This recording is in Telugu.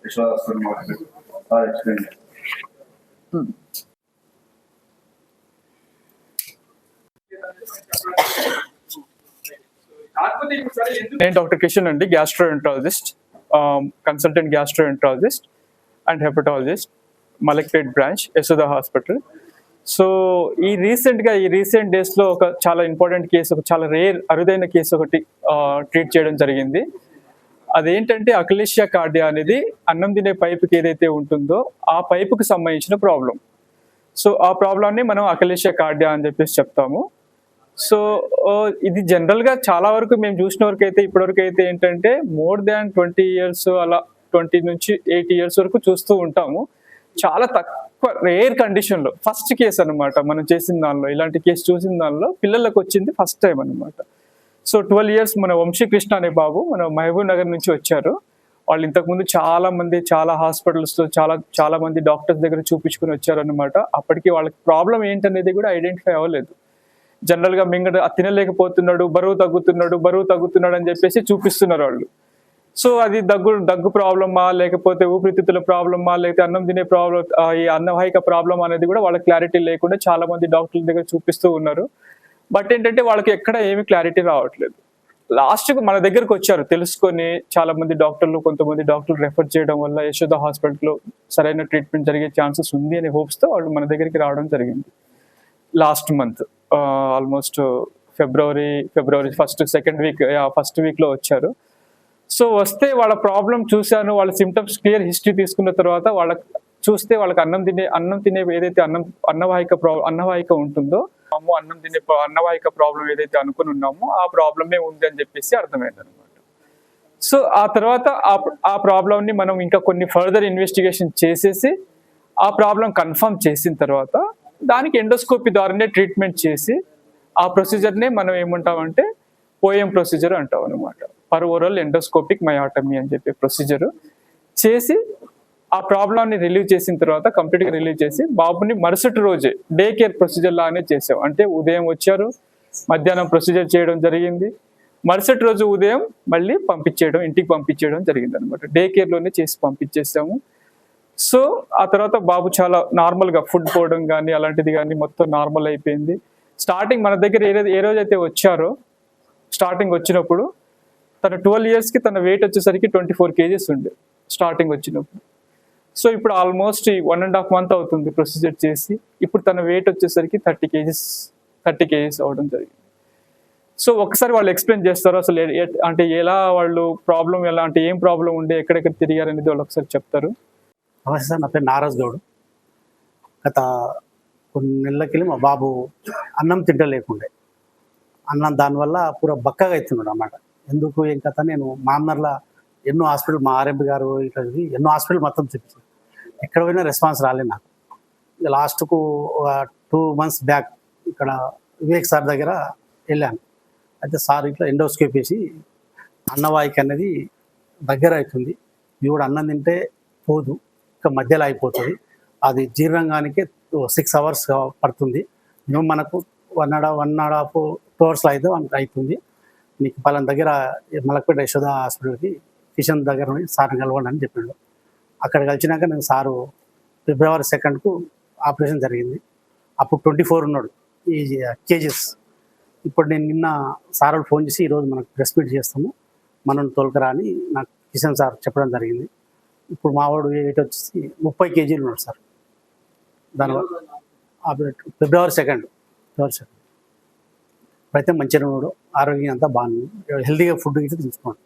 Yashoda Hospital market. Explain. నేను డాక్టర్ కిషన్ అండి, gastroenterologist, consultant gastroenterologist and hepatologist, Malakpet branch, Yashoda hospital. So ఈ రీసెంట్ డేస్లో ఒక చాలా ఇంపార్టెంట్ కేసు, ఒక చాలా అరుదైన కేసు ఒకటి ట్రీట్ చేయడం జరిగింది. అదేంటంటే అక్లేషియా కార్డియా అనేది అన్నం తినే పైపుకి ఏదైతే ఉంటుందో ఆ పైపుకి సంబంధించిన ప్రాబ్లం. సో ఆ ప్రాబ్లమ్ని మనం అక్లేషియా కార్డియా అని చెప్పేసి చెప్తాము. సో ఇది జనరల్గా చాలా వరకు మేము చూసిన వరకు అయితే ఇప్పటివరకు అయితే ఏంటంటే మోర్ దాన్ 20 years అలా 20 నుంచి 80 years వరకు చూస్తూ ఉంటాము. చాలా తక్కువ రేర్ కండిషన్లో ఫస్ట్ కేసు అనమాట మనం చేసిన దానిలో, ఇలాంటి కేసు చూసిన దానిలో పిల్లలకు వచ్చింది ఫస్ట్ టైం అనమాట. సో 12 years మన వంశీకృష్ణ అనే బాబు మన మహబూబ్ నగర్ నుంచి వచ్చారు. వాళ్ళు ఇంతకుముందు చాలా హాస్పిటల్స్లో చాలా మంది డాక్టర్స్ దగ్గర చూపించుకుని వచ్చారనమాట. అప్పటికి వాళ్ళకి ప్రాబ్లం ఏంటనేది కూడా ఐడెంటిఫై అవ్వలేదు. జనరల్గా తినలేకపోతున్నాడు, బరువు తగ్గుతున్నాడు అని చెప్పేసి చూపిస్తున్నారు వాళ్ళు. సో అది దగ్గు ప్రాబ్లమా, లేకపోతే ఊపిరితిత్తుల ప్రాబ్లమా, లేకపోతే అన్నం తినే ప్రాబ్లం, ఈ అన్నవాహిక ప్రాబ్లం అనేది కూడా వాళ్ళకి క్లారిటీ లేకుండా చాలా మంది డాక్టర్ల దగ్గర చూపిస్తూ ఉన్నారు. బట్ ఏంటంటే వాళ్ళకి ఎక్కడ ఏమీ క్లారిటీ రావట్లేదు. లాస్ట్కి మన దగ్గరకు వచ్చారు తెలుసుకొని చాలా మంది డాక్టర్లు, కొంతమంది డాక్టర్లు రెఫర్ చేయడం వల్ల యశోద హాస్పిటల్లో సరైన ట్రీట్మెంట్ జరిగే ఛాన్సెస్ ఉంది అనే హోప్స్తో వాళ్ళు మన దగ్గరికి రావడం జరిగింది. లాస్ట్ మంత్ ఆల్మోస్ట్ ఫిబ్రవరి ఫస్ట్ వీక్లో వచ్చారు. సో వస్తే వాళ్ళ ప్రాబ్లం చూశాను, వాళ్ళ సిమ్టమ్స్ క్లియర్ హిస్టరీ తీసుకున్న తర్వాత వాళ్ళకి అన్నం తినే ఏదైతే అన్నవాహిక ఉంటుందో, అన్నవాహిక ప్రాబ్లం ఏదైతే అనుకుని ఉన్నామో ఆ ప్రాబ్లమే ఉంది అని చెప్పేసి అర్థమైంది అనమాట. సో ఆ తర్వాత ఆ ప్రాబ్లంని మనం ఇంకా కొన్ని ఫర్దర్ ఇన్వెస్టిగేషన్ చేసేసి ఆ ప్రాబ్లం కన్ఫర్మ్ చేసిన తర్వాత దానికి ఎండోస్కోపీ ద్వారానే ట్రీట్మెంట్ చేసి ఆ ప్రొసీజర్నే మనం ఏమంటామంటే పోఎం ప్రొసీజర్ అంటాం అనమాట. పర్ ఓరల్ ఎండోస్కోపిక్ మయోటమీ అని చెప్పే ప్రొసీజర్ చేసి ఆ ప్రాబ్లమ్ని రిలీవ్ చేసిన తర్వాత కంప్లీట్గా రిలీవ్ చేసి బాబుని మరుసటి రోజే డే కేర్ ప్రొసీజర్ లాగానే చేసాం. అంటే ఉదయం వచ్చారు, మధ్యాహ్నం ప్రొసీజర్ చేయడం జరిగింది, మరుసటి రోజు ఉదయం మళ్ళీ ఇంటికి పంపించేయడం జరిగింది అనమాట. డే కేర్లోనే చేసి పంపించేసాము. సో ఆ తర్వాత బాబు చాలా నార్మల్గా ఫుడ్ పోవడం కానీ అలాంటిది కానీ మొత్తం నార్మల్ అయిపోయింది. స్టార్టింగ్ మన దగ్గర ఏ రోజైతే వచ్చారో వచ్చినప్పుడు తన 12 yearsకి తన వెయిట్ వచ్చేసరికి 24 kgs ఉండే స్టార్టింగ్ వచ్చినప్పుడు. సో ఇప్పుడు ఆల్మోస్ట్ 1.5 months అవుతుంది ప్రొసీజర్ చేసి. ఇప్పుడు తన వెయిట్ వచ్చేసరికి 30 kgs అవడం జరిగింది. సో ఒకసారి వాళ్ళు ఎక్స్ప్లెయిన్ చేస్తారు అసలు అంటే ఎలా వాళ్ళు ప్రాబ్లం అంటే ఏం ప్రాబ్లం ఉండే, ఎక్కడెక్కడ తిరిగారు అనేది వాళ్ళు ఒకసారి చెప్తారు. నమస్తే సార్, నా పేరు నారాజ్ గౌడ్. గత కొన్ని నెలలకెళ్ళి మా బాబు అన్నం తింటలేకుండే, దానివల్ల పూరా బక్కగా అవుతున్నాడు అన్నమాట. ఎందుకు ఏం కథ, నేను మామనర్లో ఎన్నో హాస్పిటల్, మా ఆర్ఎంపీ గారు ఇట్లా ఎన్నో హాస్పిటల్ మొత్తం చూపించాను, ఎక్కడ పోయినా రెస్పాన్స్ రాలేదు నాకు. లాస్ట్కు 2 months బ్యాక్ ఇక్కడ వివేక్ సార్ దగ్గర వెళ్ళాను. అయితే సార్ ఇట్లా ఎండోస్కోపీ వేసి అన్నవాహిక అనేది దగ్గర అవుతుంది, ఇది కూడా అన్నం తింటే పోదు, ఇంకా మధ్యలో అయిపోతుంది, అది జీర్ణంగానికి 6 hours పడుతుంది, మేము మనకు 1.5 2 hours అయితే అవుతుంది, నీకు పలానా దగ్గర మలక్పేట యశోద హాస్పిటల్కి కిషన్ దగ్గర సార్ని కలవండి అని చెప్పాడు. అక్కడ కలిసినాక నేను సారు February 2nd ఆపరేషన్ జరిగింది. అప్పుడు 24 ఉన్నాడు ఈ kgs. ఇప్పుడు నేను నిన్న సార్ ఫోన్ చేసి ఈరోజు మనకు ప్రెస్ మీట్ చేస్తాము, మనం తోలుకరా అని నాకు కిషన్ సార్ చెప్పడం జరిగింది. ఇప్పుడు మా వాడు వెయిట్ వచ్చేసి 30 kg ఉన్నాడు సార్. దానివల్ల February 2nd ఇప్పుడైతే మంచిగా ఉన్నాడు, ఆరోగ్యం అంతా బాగుంది, హెల్తీగా ఫుడ్ అయితే తీసుకోండి.